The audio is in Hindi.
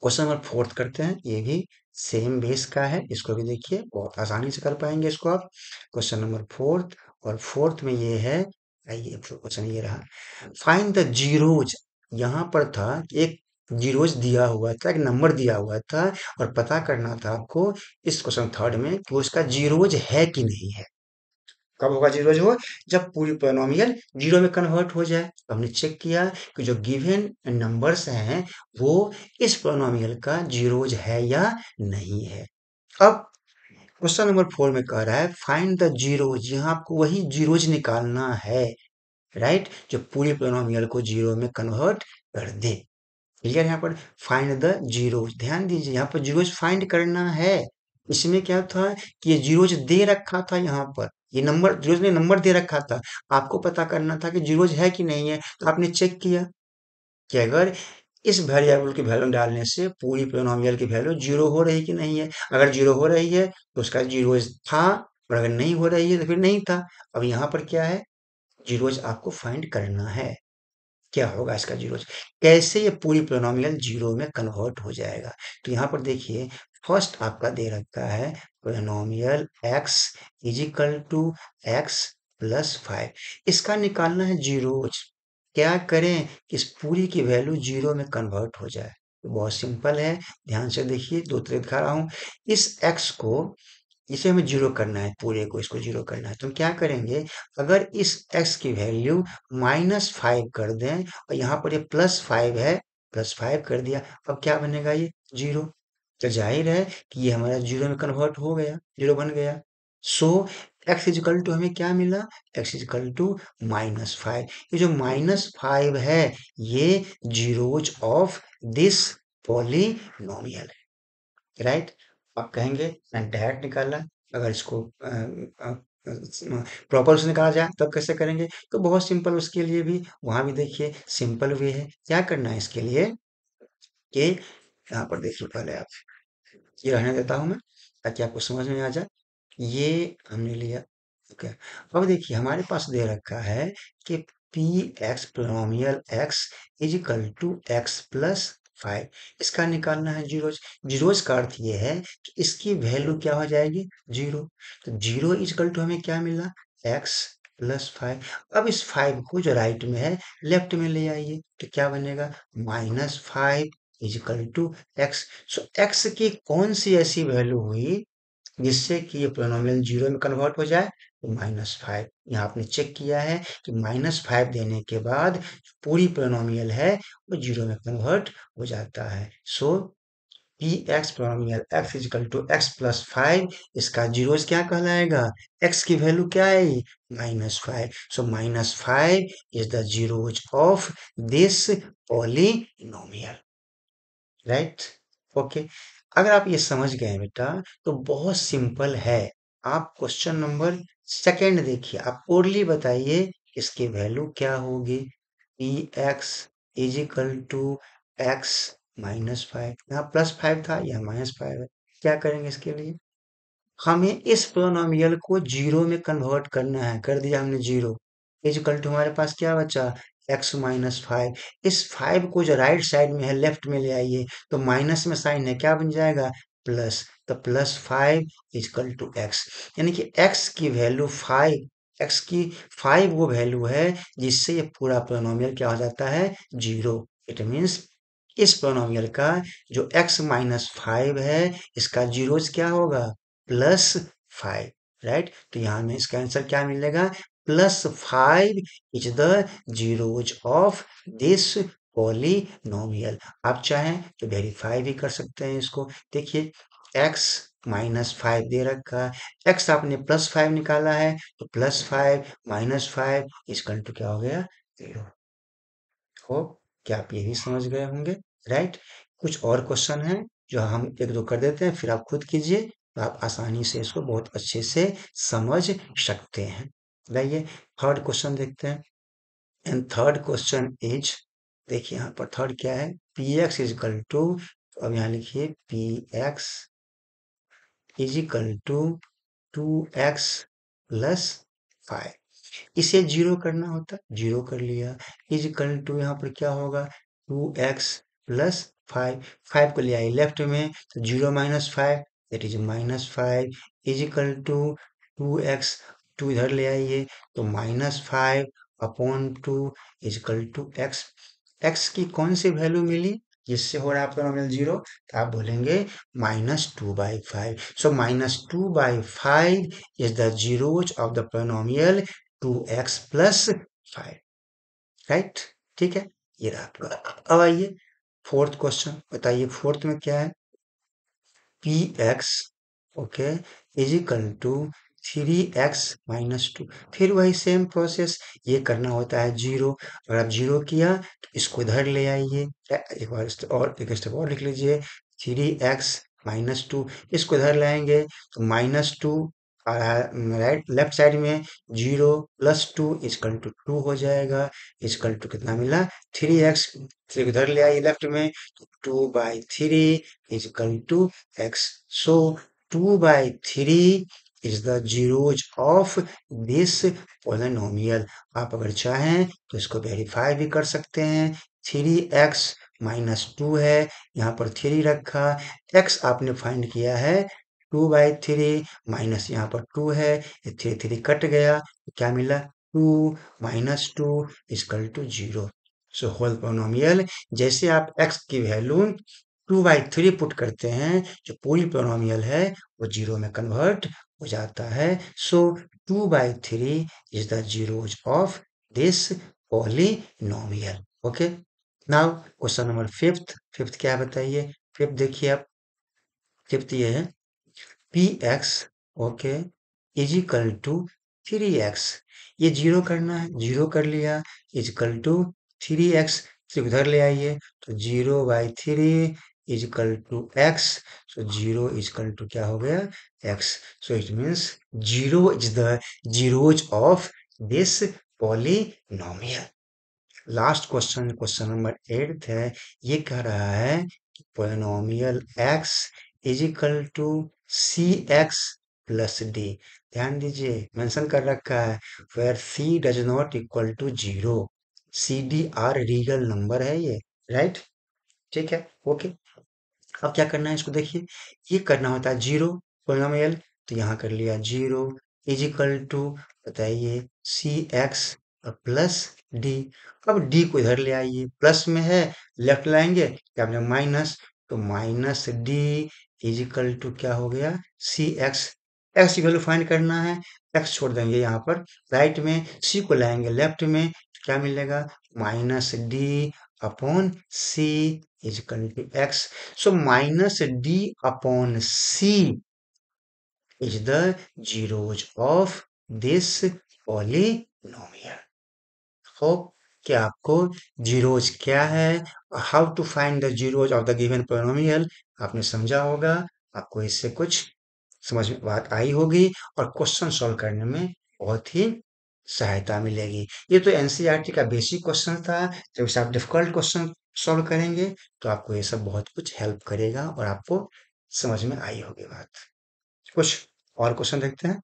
क्वेश्चन नंबर 4 करते हैं। ये भी सेम बेस का है, इसको भी देखिए बहुत आसानी से कर पाएंगे इसको आप। क्वेश्चन नंबर 4 और 4 में ये है, आइए क्वेश्चन ये रहा, फाइंड द जीरोज। यहाँ पर था कि एक जीरोज दिया हुआ था, एक नंबर दिया हुआ था और पता करना था आपको इस क्वेश्चन थर्ड में कि उसका जीरोज है कि नहीं है। कब होगा जीरोज हो, जब पूरी पोलिनोमियल जीरो में कन्वर्ट हो जाए। तो हमने चेक किया कि जो गिवन नंबर्स हैं वो इस पोलिनोमियल का जीरोज है या नहीं है। अब क्वेश्चन नंबर 4 में कह रहा है फाइंड द जीरोज, यहाँ आपको वही जीरोज निकालना है, राइट, जो पूरी पोलिनोमियल को जीरो में कन्वर्ट कर दे। क्लियर, यहाँ पर फाइंड द जीरोज, ध्यान दीजिए यहाँ पर जीरोज फाइंड करना है। इसमें क्या था कि ये जीरोज दे रखा था, यहाँ पर ये नंबर जीरोज ने नंबर दे रखा था, आपको पता करना था कि जीरोज है कि नहीं है। तो आपने चेक किया कि अगर इस वेरिएबल की वैल्यू डालने से पूरी पोलिनोमियल की वैल्यू जीरो हो रही कि नहीं है। अगर जीरो हो रही है तो उसका जीरोज था, और अगर नहीं हो रही है तो फिर नहीं था। अब यहाँ पर क्या है, जीरोज आपको फाइंड करना है। क्या होगा इसका जीरो, कैसे ये पूरी पोलिनोमियल जीरो में कन्वर्ट हो जाएगा। तो यहाँ पर देखिए फर्स्ट आपका दे रखा है polynomial x is equal to x plus 5, इसका निकालना है जीरोज। क्या करें कि इस पूरी की वैल्यू जीरो में कन्वर्ट हो जाए। तो बहुत सिंपल है, ध्यान से देखिए, दो तरह दिखा रहा हूं। इस x को, इसे हमें जीरो करना है, पूरे को इसको जीरो करना है। तो हम क्या करेंगे, अगर इस x की वैल्यू -5 कर दें और यहाँ पर ये +5 है, +5 कर दिया, अब क्या बनेगा, ये जीरो। तो जाहिर है कि ये हमारा जीरो में कन्वर्ट हो गया, जीरो बन गया। सो x इजिकल टू हमें क्या मिला, x इजिकल टू -5। ये जो -5 है ये जीरोज ऑफ दिस पॉलिनोमियल है, राइट। आप कहेंगे मैंने डायरेक्ट निकाला, अगर इसको प्रॉपर से निकाला जाए तब कैसे करेंगे। तो बहुत सिंपल, उसके लिए भी वहां भी देखिए सिंपल वे है। क्या करना है इसके लिए कि यहाँ पर देखिए, पहले आप ये रहने देता हूं मैं ताकि आपको समझ में आ जाए। ये हमने लिया, ओके। अब देखिए हमारे पास दे रखा है कि p x polynomial x is equal to x plus 5, इसका निकालना है जीरोज। जीरोज का अर्थ ये है कि इसकी वैल्यू क्या हो जाएगी, जीरो। तो जीरो इज इक्वल टू हमें क्या मिला, एक्स प्लस 5। अब इस 5 को जो राइट में है लेफ्ट में ले आइए, तो क्या बनेगा, -5 is equal to x. So x की कौन सी ऐसी वैल्यू हुई जिससे कि ये पोलिनोमियल जीरो में कन्वर्ट हो जाए, तो -5। यहाँ आपने चेक किया है कि -5 देने के बाद पूरी पोलिनोमियल है वो जीरो में कन्वर्ट हो जाता है। So p x polynomial x is equal to x plus 5, इसका जीरोज क्या कहलाएगा, एक्स की वैल्यू क्या है, -5। सो -5 is the zeros of this polynomial, right, okay. अगर आप ये समझ गए बेटा तो बहुत सिंपल है। आप क्वेश्चन नंबर सेकंड देखिए, आप ओरली बताइए इसकी वैल्यू क्या होगी, P x is equal to x -5, यहाँ +5 था, यहाँ -5 है। क्या करेंगे इसके लिए, हमें इस पोलिनोमियल को जीरो में कन्वर्ट करना है, कर दिया हमने जीरो। इक्वल टू हमारे पास क्या बचा, x-5। इस 5 को जो राइट साइड में है लेफ्ट में ले आइए, तो माइनस में साइन है, क्या बन जाएगा, प्लस। तो +5 इक्वल टू x, यानी कि x की वैल्यू 5, x की 5 वो वैल्यू है जिससे ये पूरा पोलिनोमियल क्या हो जाता है, जीरो। इट मीन्स इस पोलिनोमियल का जो x-5 है इसका जीरोज क्या होगा, +5, राइट। तो यहाँ में इसका आंसर क्या मिलेगा, +5 is the zeros of this polynomial. आप चाहें तो वेरीफाई भी कर सकते हैं इसको। देखिए x -5 दे रखा है, x आपने +5 निकाला है, तो +5 -5 इसकल टू क्या हो गया, जीरो। हो, क्या आप ये भी समझ गए होंगे, राइट। कुछ और क्वेश्चन है जो हम एक दो कर देते हैं, फिर आप खुद कीजिए, तो आप आसानी से इसको बहुत अच्छे से समझ सकते हैं। लाइए थर्ड क्वेश्चन देखते हैं। एंड थर्ड क्वेश्चन इज, देखिए यहाँ पर थर्ड क्या है, P x is equal to, अब यहाँ लिखिए P x is equal to 2x plus 5, इसे जीरो करना होता, जीरो कर लिया। इज इक्वल टू यहाँ पर क्या होगा, 2x प्लस फाइव, फाइव को ले आई लेफ्ट में, तो 0 - 5 that is -5 is equal to 2x, 2 इधर ले आइए तो -5/2 is equal to x। x की कौन सी वैल्यू मिली जिससे हो रहा है आपका नॉमिनल जीरो, तो आप बोलेंगे -2/5। सो -2/5 is the zeros of the polynomial 2x + 5, right. ठीक है, ये रहा आपका। अब आइए फोर्थ क्वेश्चन, बताइए फोर्थ में क्या है। px, okay, is equal to 3x - 2। फिर वही सेम प्रोसेस, ये करना होता है जीरो। अगर आप जीरो किया तो इसको इधर ले आइए, एक बार और एक स्टेप और लिख लीजिए, 3x - 2, इसको इधर लाएंगे तो -2, राइट लेफ्ट साइड में 0 + 2 इजकल टू 2 हो जाएगा। इजकल टू कितना मिला, 3x, फिर उधर ले आइए लेफ्ट में, 2/3 is equal to x। So 2/3 is the zeros of this polynomial। आप अगर चाहें तो इसको वेरीफाई भी कर सकते हैं। 3x - 2 है, यहाँ पर 3 रखा, x आपने फाइंड किया है 2/3, माइनस यहाँ पर 2 है, ये 3 3 कट गया, तो क्या मिला, 2 - 2 is equal to 0। So whole polynomial, जैसे आप x की वैल्यू 2/3 पुट करते हैं, जो पूरी पोलिनोमियल है वो जीरो में कन्वर्ट हो जाता है। सो 2/3 is the zeros of this polynomial. Okay, now question number fifth. Fifth क्या है बताइए। फिफ्थ देखिए आप, फिफ्थ ये है px, okay, is equal to 3x। ये जीरो करना है, जीरो कर लिया, इजकल टू 3x, फिर उधर ले आइए तो 0/3 is equal to x। So 0 is equal to क्या हो गया, x। So it means 0 is the zeros of this polynomial। Last question, question number 8 है। ये कह रहा है कि polynomial x is equal to cx plus d। ध्यान दीजिए, मेंशन कर रखा है where c does not equal to 0। C D are real number है ये, राइट। ठीक है, ओके। अब क्या करना है इसको देखिए, ये करना होता है जीरो पोलिनोमियल, तो यहाँ कर लिया जीरो इज इक्वल टू, बताइए, सी एक्स प्लस डी। अब डी को इधर ले आइए, प्लस में है, लेफ्ट लाएंगे क्या बनेगा, माइनस, तो minus D is equal to क्या हो गया, सी एक्स। एक्स की वैल्यू फाइंड करना है, एक्स छोड़ देंगे यहाँ पर, राइट में सी को लाएंगे लेफ्ट में, तो क्या मिलेगा, minus D upon C is equal to x. So minus d upon c is the zeros of this polynomial। Hope कि आपको जीरोज क्या है, how to find the zeros of the given polynomial आपने समझा होगा। आपको इससे कुछ समझ में बात आई होगी और क्वेश्चन सॉल्व करने में बहुत ही सहायता मिलेगी। ये तो एनसीईआरटी का बेसिक क्वेश्चन था। जब इसे आप डिफिकल्ट क्वेश्चन सॉल्व करेंगे तो आपको ये सब बहुत कुछ हेल्प करेगा और आपको समझ में आई होगी बात। कुछ और क्वेश्चन देखते हैं।